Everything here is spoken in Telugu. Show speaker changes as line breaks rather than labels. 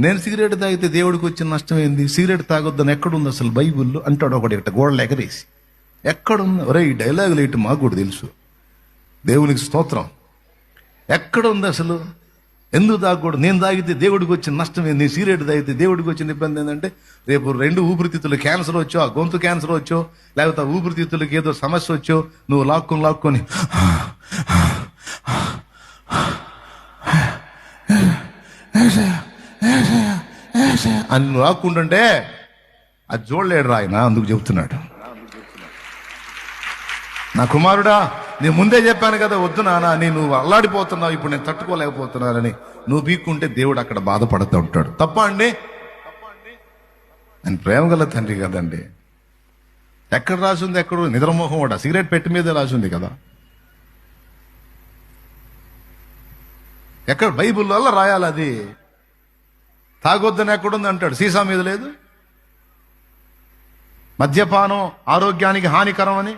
నేను సిగరెట్ తాగితే దేవుడికి వచ్చిన నష్టం ఏంది? సిగరెట్ తాగొద్దని ఎక్కడుంది అసలు బైబుల్లో అంటాడు ఒకటి. ఇట్ట గోడలు ఎగరేసి ఎక్కడుంది? ఒరే, ఈ డైలాగులు ఏంటి మాకు కూడా తెలుసు. దేవునికి స్తోత్రం. ఎక్కడ ఉంది అసలు? ఎందుకు తాగకూడదు? నేను తాగితే దేవుడికి వచ్చిన నష్టం ఏంది? సిగరెట్ తాగితే దేవుడికి వచ్చిన ఇబ్బంది ఏంటంటే రేపు 2 ఊపిరితిత్తులు క్యాన్సర్ వచ్చో, ఆ గొంతు క్యాన్సర్ వచ్చో, లేకపోతే ఆ ఊపిరితిత్తులకి ఏదో సమస్య వచ్చో, నువ్వు లాక్కొని అని నువ్వు లాక్కుంటుంటే అది చూడలేడు ఆయన. అందుకు చెబుతున్నాడు, నా కుమారుడా, నేను ముందే చెప్పాను కదా, వద్దు నాన్న, నువ్వు అల్లాడిపోతున్నావు, ఇప్పుడు నేను తట్టుకోలేకపోతున్నానని నువ్వు బీక్కుంటే దేవుడు అక్కడ బాధపడుతూ ఉంటాడు. తప్ప అండి? ఆయన ప్రేమ గల తండ్రి కదండి. ఎక్కడ రాసింది? ఎక్కడ? నిద్రమోహం వాడు సిగరెట్ పెట్టి మీదే రాసింది కదా. ఎక్కడ? బైబిల్లో రాయాలి అది. తాగొద్దని ఎక్కడుంది అంటాడు? సీసా మీద లేదు. మద్యపానం ఆరోగ్యానికి హానికరం అని